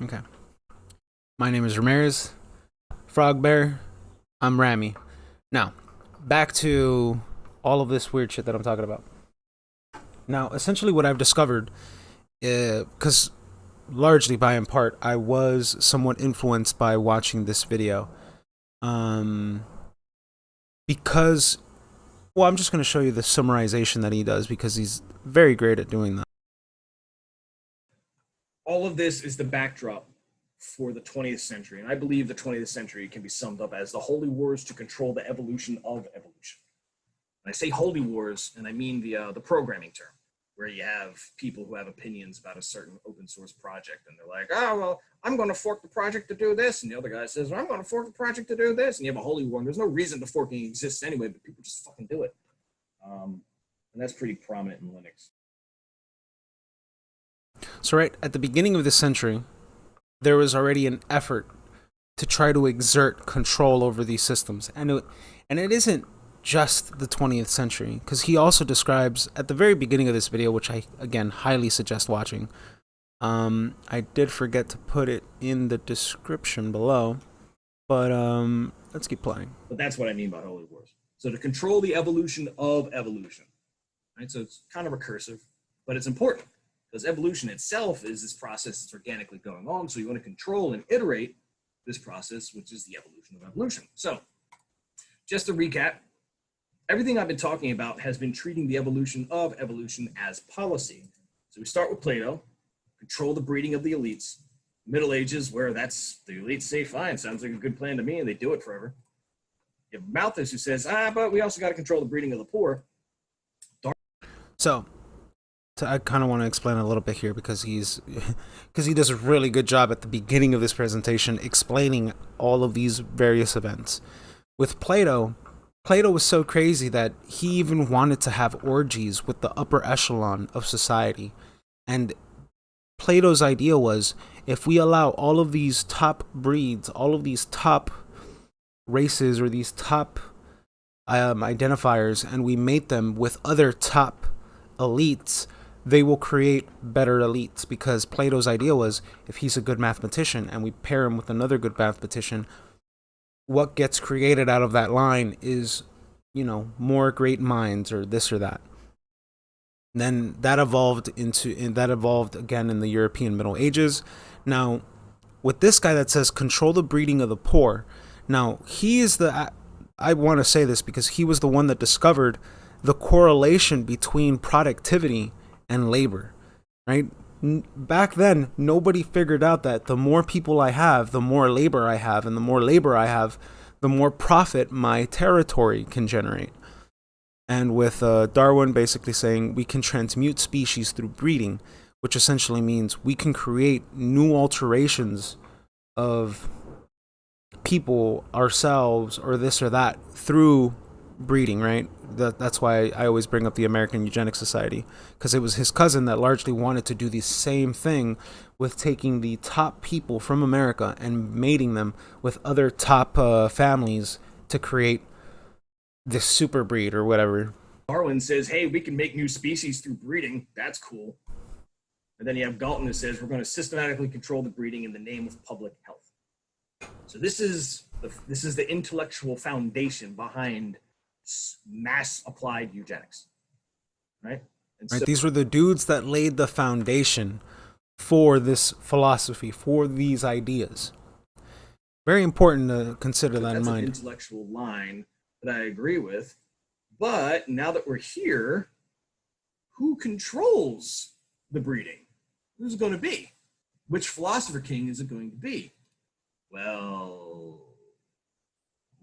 Okay. My name is Ramirez. Frog Bear. I'm Rami. Now, back to all of this weird shit that I'm talking about. Now, essentially, what I've discovered, because largely by in part, I was somewhat influenced by watching this video. Um, because, well, I'm just going to show you the summarization that he does because he's very great at doing that. All of this is the backdrop for the 20th century. And I believe the 20th century can be summed up as the holy wars to control the evolution of evolution. And I say holy wars, and I mean the programming term, where you have people who have opinions about a certain open source project, and they're like, oh, well, I'm going to fork the project to do this. And the other guy says, well, I'm going to fork the project to do this. And you have a holy war, and there's no reason the forking exists anyway, but people just fucking do it. And that's pretty prominent in Linux. So, right at the beginning of the century, there was already an effort to try to exert control over these systems. And it isn't just the 20th century, because he also describes at the very beginning of this video, which I, again, highly suggest watching. I did forget to put it in the description below, but let's keep playing. But that's what I mean by holy wars. So to control the evolution of evolution, right? So it's kind of recursive, but it's important because evolution itself is this process that's organically going on. So you want to control and iterate this process, which is the evolution of evolution. So just to recap, everything I've been talking about has been treating the evolution of evolution as policy. So we start with Plato, control the breeding of the elites. Middle Ages, where that's the elites say, fine, sounds like a good plan to me, and they do it forever. You have Malthus who says, but we also got to control the breeding of the poor. So I kind of want to explain a little bit here because he does a really good job at the beginning of this presentation explaining all of these various events. With Plato was so crazy that he even wanted to have orgies with the upper echelon of society. And Plato's idea was, if we allow all of these top breeds, all of these top races or these top identifiers, and we mate them with other top elites, they will create better elites. Because Plato's idea was, if he's a good mathematician and we pair him with another good mathematician, what gets created out of that line is, more great minds or this or that. Then that evolved again in the European Middle Ages. Now, with this guy that says control the breeding of the poor, now he is I want to say this because he was the one that discovered the correlation between productivity and labor, right? Back then, nobody figured out that the more people I have, the more labor I have, and the more labor I have, the more profit my territory can generate. And with Darwin basically saying we can transmute species through breeding, which essentially means we can create new alterations of people, ourselves, or this or that through breeding, right? That's why I always bring up the American Eugenics Society, because it was his cousin that largely wanted to do the same thing with taking the top people from America and mating them with other top families to create this super breed or whatever. Darwin says, hey, we can make new species through breeding. That's cool. And then you have Galton who says, we're going to systematically control the breeding in the name of public health. So this is the intellectual foundation behind mass applied eugenics, right? Right. So, these were the dudes that laid the foundation for this philosophy, for these ideas. Very important to consider that in mind. That's an intellectual line that I agree with. But now that we're here, who controls the breeding? Who's it going to be? Which philosopher king is it going to be? Well,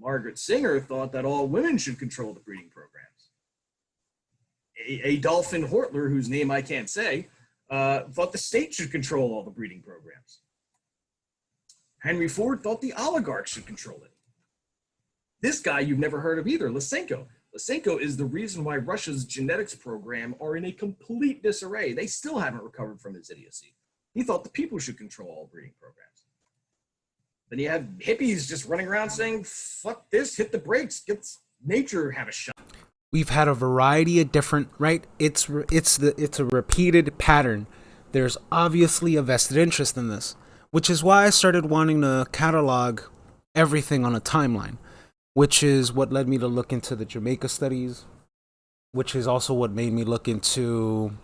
Margaret Sanger thought that all women should control the breeding programs. Adolphin Hortler, whose name I can't say, thought the state should control all the breeding programs. Henry Ford thought the oligarchs should control it. This guy you've never heard of either, Lysenko. Lysenko is the reason why Russia's genetics program are in a complete disarray. They still haven't recovered from his idiocy. He thought the people should control all breeding programs. Then you have hippies just running around saying, fuck this, hit the brakes, get nature have a shot. We've had a variety of different, right? It's a repeated pattern. There's obviously a vested interest in this. which is why I started wanting to catalog everything on a timeline, which is what led me to look into the Jamaica studies, which is also what made me look into.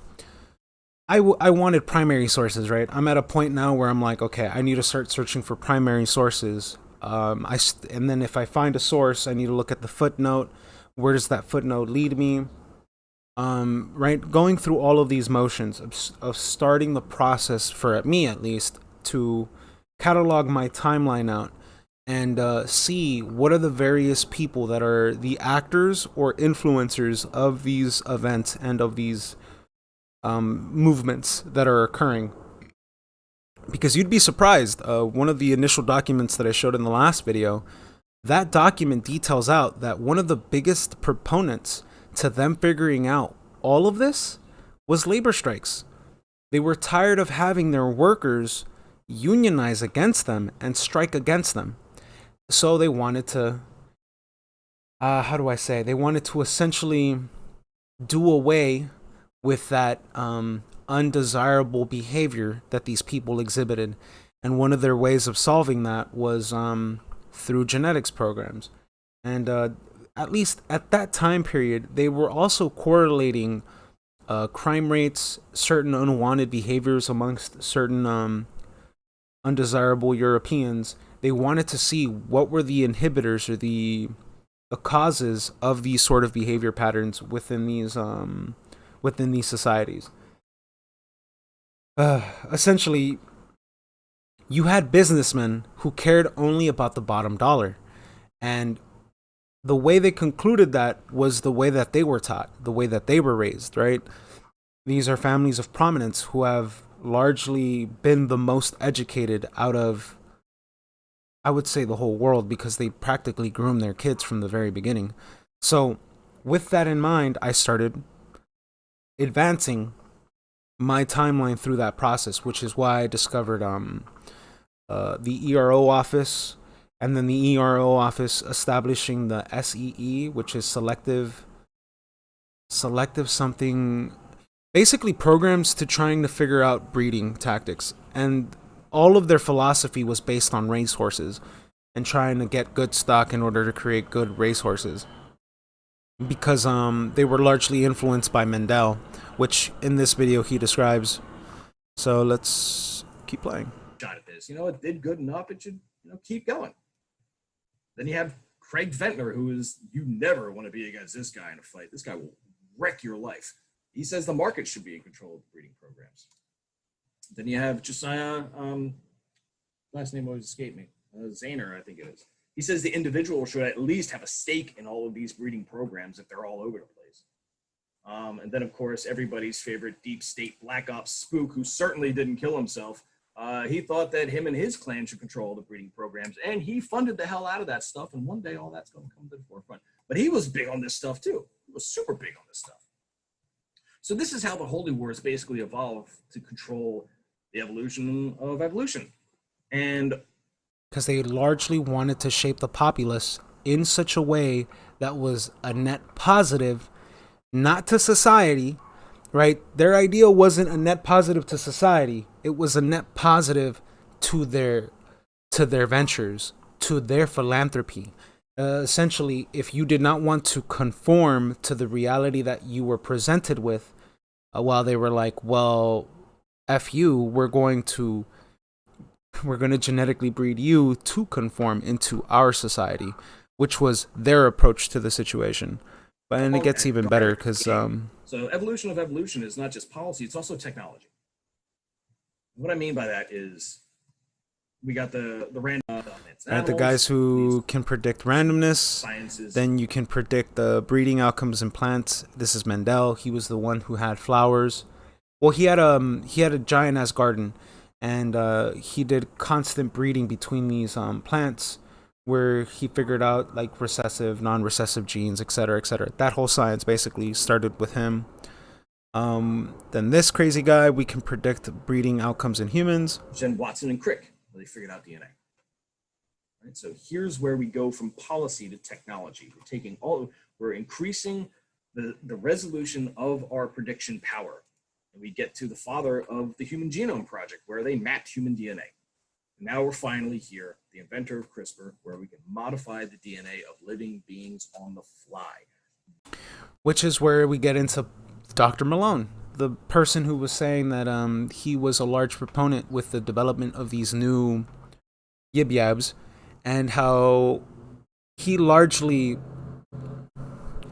I wanted primary sources, right? I'm at a point now where I'm like, okay, I need to start searching for primary sources. And then if I find a source, I need to look at the footnote. Where does that footnote lead me? Right, going through all of these motions of starting the process, for me at least, to catalog my timeline out and see what are the various people that are the actors or influencers of these events and of these movements that are occurring. Because you'd be surprised, one of the initial documents that I showed in the last video, that document details out that one of the biggest proponents to them figuring out all of this was labor strikes. They were tired of having their workers unionize against them and strike against them. So they wanted to, how do I say, they wanted to essentially do away with that undesirable behavior that these people exhibited. And one of their ways of solving that was through genetics programs. And at least at that time period, they were also correlating crime rates, certain unwanted behaviors amongst certain undesirable Europeans. They wanted to see what were the inhibitors or the causes of these sort of behavior patterns within these societies. Essentially, you had businessmen who cared only about the bottom dollar, and the way they concluded that was the way that they were taught, the way that they were raised, right? These are families of prominence who have largely been the most educated out of, I would say, the whole world, because they practically groom their kids from the very beginning. So, with that in mind, I started advancing my timeline through that process, which is why I discovered the ERO office, and then the ERO office establishing the SEE, which is selective something, basically programs to trying to figure out breeding tactics. And all of their philosophy was based on racehorses and trying to get good stock in order to create good racehorses, because they were largely influenced by Mendel, which in this video he describes. So let's keep playing. Shot at this. It did good enough. It should, keep going. Then you have Craig Ventnor, who is, you never want to be against this guy in a fight. This guy will wreck your life. He says the market should be in control of the breeding programs. Then you have Josiah, last name always escaped me, Zahner, I think it is. He says the individual should at least have a stake in all of these breeding programs if they're all over the place. And then, of course, everybody's favorite deep state black ops spook, who certainly didn't kill himself. He thought that him and his clan should control the breeding programs, and he funded the hell out of that stuff. And one day, all that's going to come to the forefront. But he was big on this stuff too. He was super big on this stuff. So this is how the Holy Wars basically evolved to control the evolution of evolution. And because they largely wanted to shape the populace in such a way that was a net positive, not to society, right? Their idea wasn't a net positive to society. It was a net positive to their ventures, to their philanthropy. Essentially, if you did not want to conform to the reality that you were presented with, while they were like, well, F you, we're going to genetically breed you to conform into our society, which was their approach to the situation. But and it gets even better because so evolution of evolution is not just policy, it's also technology. What I mean by that is we got the random the guys who can predict randomness. Sciences. Then you can predict the breeding outcomes in plants. This is Mendel. He was the one who had flowers. Well, he had a giant ass garden, and he did constant breeding between these plants, where he figured out like recessive, non-recessive genes, etc., etc. That whole science basically started with him. Then this crazy guy, we can predict breeding outcomes in humans. Then Watson and Crick, where they figured out DNA. Right, so here's where we go from policy to technology. We're increasing the resolution of our prediction power. And we get to the father of the Human Genome Project, where they mapped human DNA. Now we're finally here, the inventor of CRISPR, where we can modify the DNA of living beings on the fly. Which is where we get into Dr. Malone, the person who was saying that he was a large proponent with the development of these new yib yabs, and how he largely,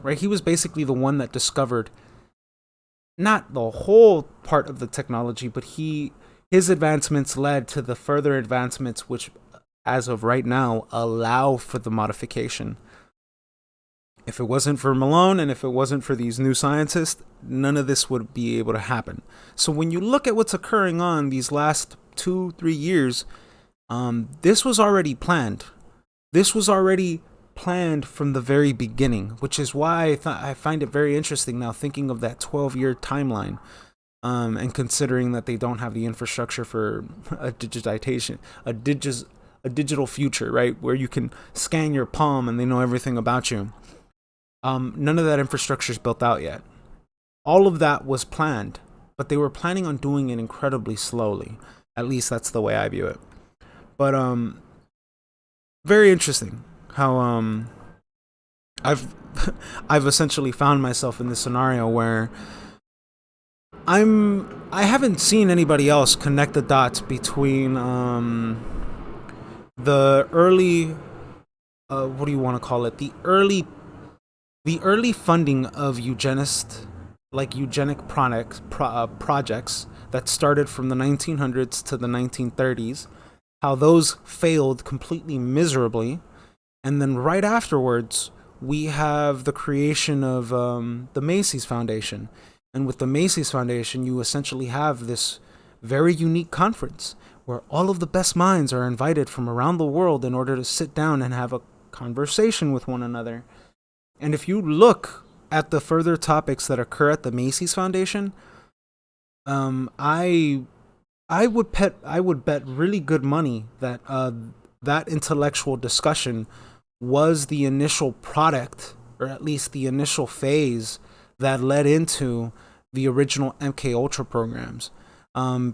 right, he was basically the one that discovered not the whole part of the technology, but his advancements led to the further advancements which, as of right now, allow for the modification. If it wasn't for Malone and if it wasn't for these new scientists, none of this would be able to happen. So when you look at what's occurring on these last 2-3 years, this was already planned. This was already planned from the very beginning, which is why I find it very interesting now thinking of that 12-year timeline, and considering that they don't have the infrastructure for a digitization, a digital future, right, where you can scan your palm and they know everything about you. None of that infrastructure is built out yet. All of that was planned, but they were planning on doing it incredibly slowly. At least that's the way I view it. But very interesting how I've I've essentially found myself in this scenario where I haven't seen anybody else connect the dots between the early what do you want to call it, the early funding of eugenic projects that started from the 1900s to the 1930s, how those failed completely miserably, and then right afterwards we have the creation of the Macy's Foundation. And with the Macy's Foundation, you essentially have this very unique conference where all of the best minds are invited from around the world in order to sit down and have a conversation with one another. And if you look at the further topics that occur at the Macy's Foundation, I would bet really good money that that intellectual discussion was the initial product, or at least the initial phase that led into the original MK Ultra programs.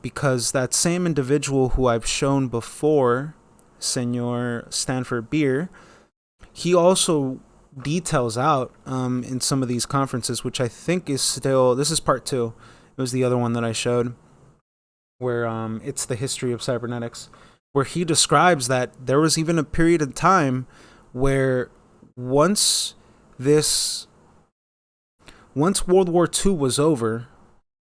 Because that same individual who I've shown before, Senor Stanford Beer, he also details out in some of these conferences, which I think is still, this is part 2. It was the other one that I showed, where it's the history of cybernetics, where he describes that there was even a period of time where once World War II was over,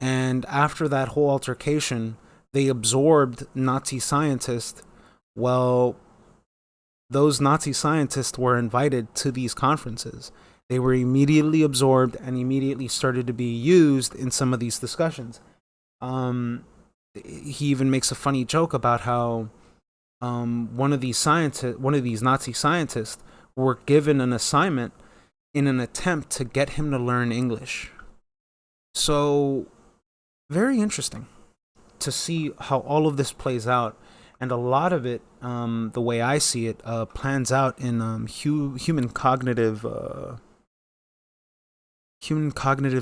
and after that whole altercation, they absorbed Nazi scientists. Well, those Nazi scientists were invited to these conferences. They were immediately absorbed and immediately started to be used in some of these discussions. He even makes a funny joke about how one of these Nazi scientists were given an assignment in an attempt to get him to learn English. So, very interesting to see how all of this plays out. And a lot of it, the way I see it, plans out in human cognitive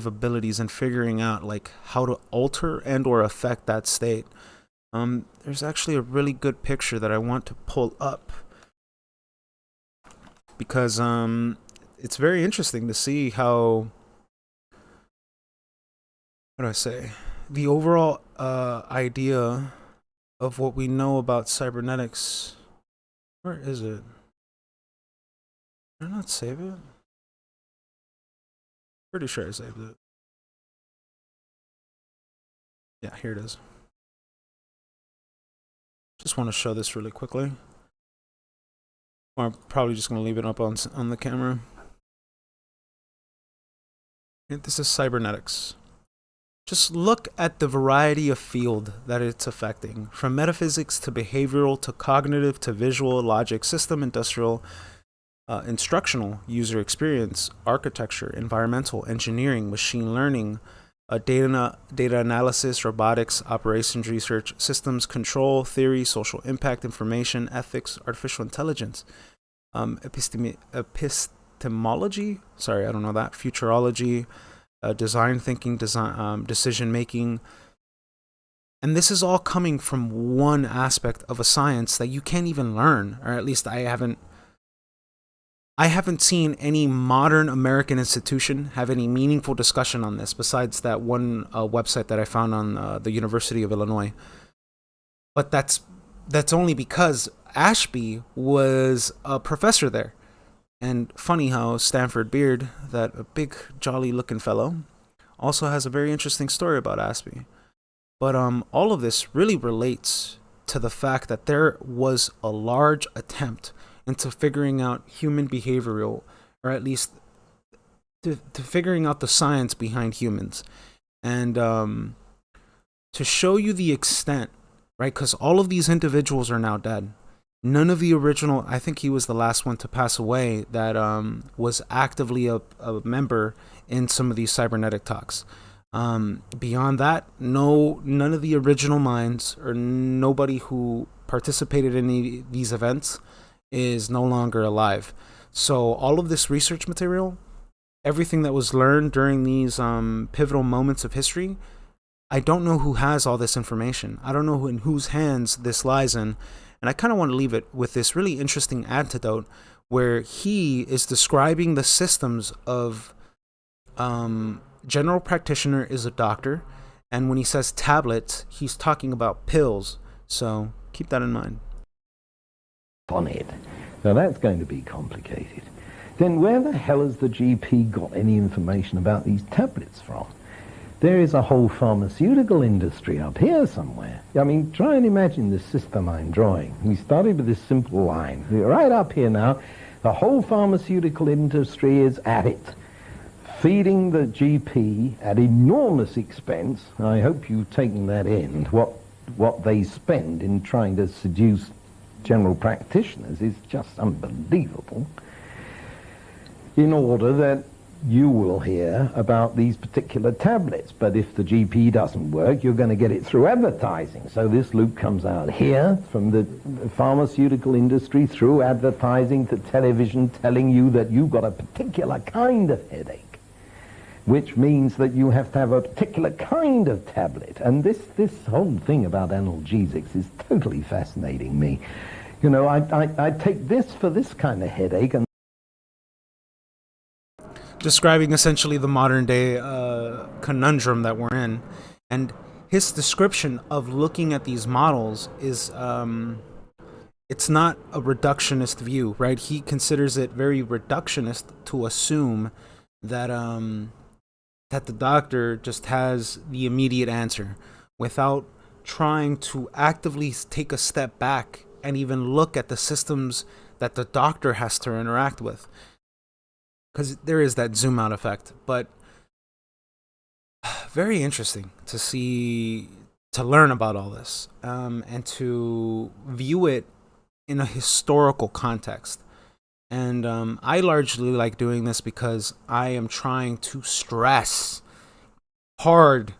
abilities and figuring out like how to alter and or affect that state. There's actually a really good picture that I want to pull up because it's very interesting to see how, what do I say, the overall idea of what we know about cybernetics. Where is it? Did I not save it? Pretty sure I saved it. Yeah, here it is. Just want to show this really quickly. Or I'm probably just going to leave it up on the camera. This is cybernetics. Just look at the variety of field that it's affecting, from metaphysics to behavioral to cognitive to visual, logic, system, industrial, instructional, user experience, architecture, environmental, engineering, machine learning, data analysis, robotics, operations research, systems control, theory, social impact, information, ethics, artificial intelligence, epistemology, sorry, I don't know that, futurology, design thinking, decision making, And this is all coming from one aspect of a science that you can't even learn, or at least I haven't seen any modern American institution have any meaningful discussion on this besides that one website that I found on the University of Illinois. But that's only because Ashby was a professor there. And funny how Stanford Beard, that a big jolly looking fellow, also has a very interesting story about Ashby. But all of this really relates to the fact that there was a large attempt into figuring out human behavioral, or at least to figuring out the science behind humans. And to show you the extent, right? Because all of these individuals are now dead. None of the original, I think he was the last one to pass away that was actively a member in some of these cybernetic talks. Beyond that, none of the original minds or nobody who participated in these events is no longer alive. So all of this research material, everything that was learned during these pivotal moments of history, I don't know who has all this information. I don't know in whose hands this lies in. And I kind of want to leave it with this really interesting antidote where he is describing the systems of general practitioner is a doctor. And when he says tablets, he's talking about pills. So keep that in mind. On it. Now that's going to be complicated. Then where the hell has the GP got any information about these tablets from? There is a whole pharmaceutical industry up here somewhere. I mean, try and imagine this system I'm drawing. We started with this simple line. Right up here now, the whole pharmaceutical industry is at it, feeding the GP at enormous expense. I hope you've taken that in. What they spend in trying to seduce general practitioners is just unbelievable, in order that you will hear about these particular tablets. But if the GP doesn't work, you're going to get it through advertising. So this loop comes out here from the pharmaceutical industry through advertising to television, telling you that you've got a particular kind of headache, which means that you have to have a particular kind of tablet. And this whole thing about analgesics is totally fascinating me. You know, I take this for this kind of headache, and describing essentially the modern day conundrum that we're in. And his description of looking at these models is it's not a reductionist view, right? He considers it very reductionist to assume that that the doctor just has the immediate answer without trying to actively take a step back and even look at the systems that the doctor has to interact with. Because there is that zoom out effect. But very interesting to learn about all this, and to view it in a historical context. And I largely like doing this because I am trying to stress hard,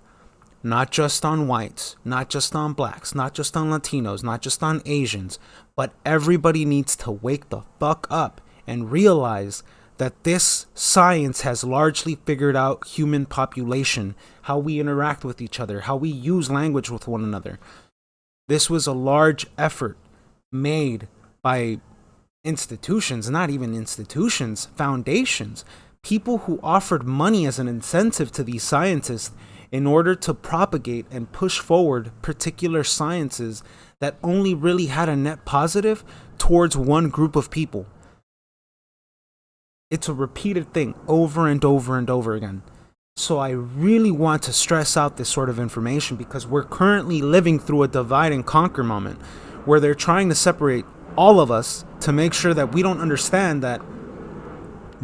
not just on whites, not just on blacks, not just on Latinos, not just on Asians, but everybody needs to wake the fuck up and realize that this science has largely figured out human population, how we interact with each other, how we use language with one another. This was a large effort made by institutions, not even institutions, foundations, people who offered money as an incentive to these scientists in order to propagate and push forward particular sciences that only really had a net positive towards one group of people. It's a repeated thing over and over and over again. So I really want to stress out this sort of information because we're currently living through a divide and conquer moment where they're trying to separate all of us to make sure that we don't understand that,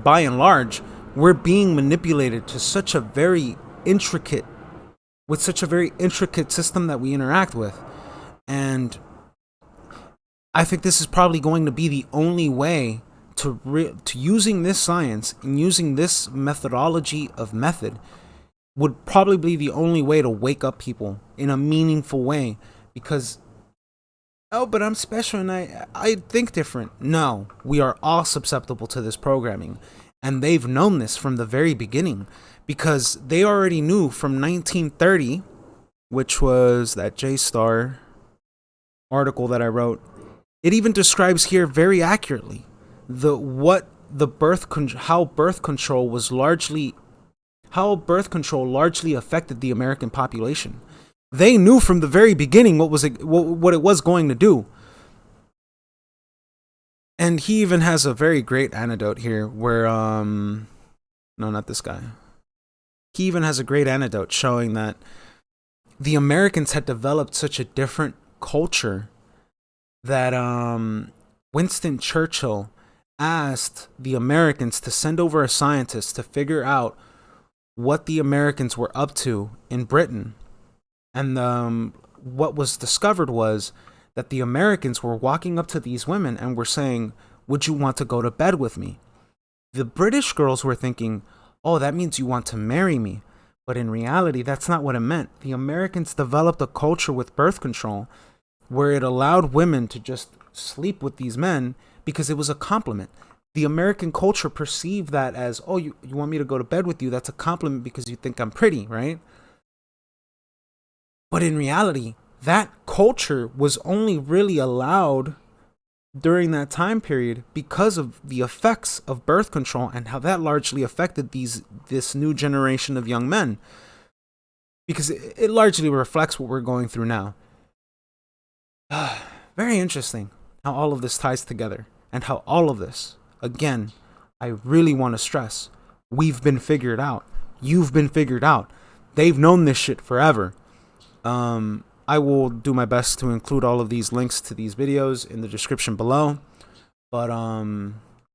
by and large, we're being manipulated to such a very intricate system that we interact with. And I think this is probably going to be the only way to using this science and using this methodology of method would probably be the only way to wake up people in a meaningful way. Because, oh, but I'm special and I think different. No, we are all susceptible to this programming. And they've known this from the very beginning, because they already knew from 1930 which was that J-Star article that I wrote. It even describes here very accurately how birth control largely affected the American population. They knew from the very beginning what it was going to do. And he even has a very great anecdote here where no, not this guy. He even has a great anecdote showing that the Americans had developed such a different culture that Winston Churchill asked the Americans to send over a scientist to figure out what the Americans were up to in Britain. And what was discovered was that the Americans were walking up to these women and were saying, "Would you want to go to bed with me?" The British girls were thinking, "Oh, that means you want to marry me." But in reality, that's not what it meant. The Americans developed a culture with birth control where it allowed women to just sleep with these men because it was a compliment. The American culture perceived that as, "Oh, you want me to go to bed with you? That's a compliment because you think I'm pretty, right?" But in reality, that culture was only really allowed during that time period because of the effects of birth control and how that largely affected this new generation of young men. Because it largely reflects what we're going through now. Very interesting how all of this ties together and how all of this, again, I really want to stress, we've been figured out. You've been figured out. They've known this shit forever. I will do my best to include all of these links to these videos in the description below. But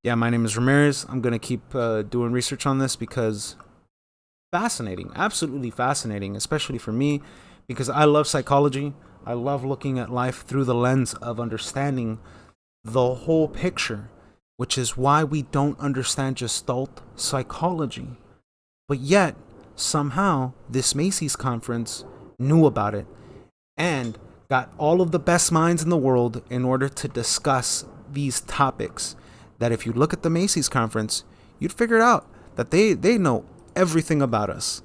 yeah, my name is Ramirez. I'm going to keep doing research on this because fascinating, absolutely fascinating, especially for me because I love psychology. I love looking at life through the lens of understanding the whole picture, which is why we don't understand Gestalt psychology. But yet, somehow, this Macy's conference knew about it and got all of the best minds in the world in order to discuss these topics that if you look at the Macy's conference, you'd figure out that they know everything about us.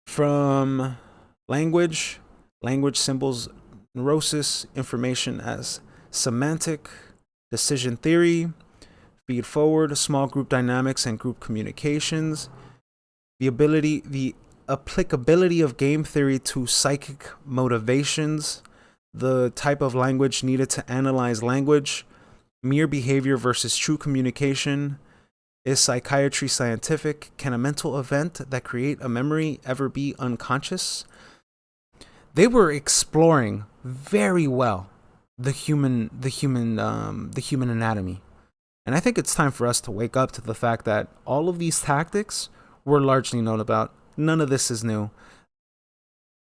From language symbols, neurosis, information as semantic, decision theory, feed forward, small group dynamics and group communications, the applicability of game theory to psychic motivations, the type of language needed to analyze language, mere behavior versus true communication, is psychiatry scientific, can a mental event that create a memory ever be unconscious? They were exploring very well the human anatomy. And I think it's time for us to wake up to the fact that all of these tactics were largely known about. None of this is new.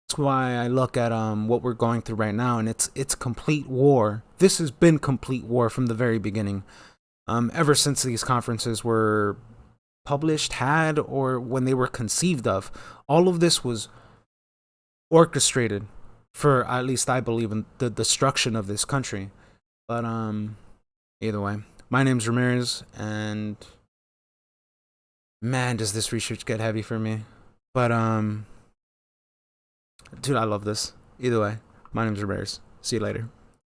That's why I look at what we're going through right now, and it's complete war. This has been complete war from the very beginning. Ever since these conferences were published, or when they were conceived of, all of this was orchestrated for, at least I believe, in the destruction of this country. But either way, my name's Ramirez, and man, does this research get heavy for me. But dude, I love this. Either way, my name's Ramirez. See you later.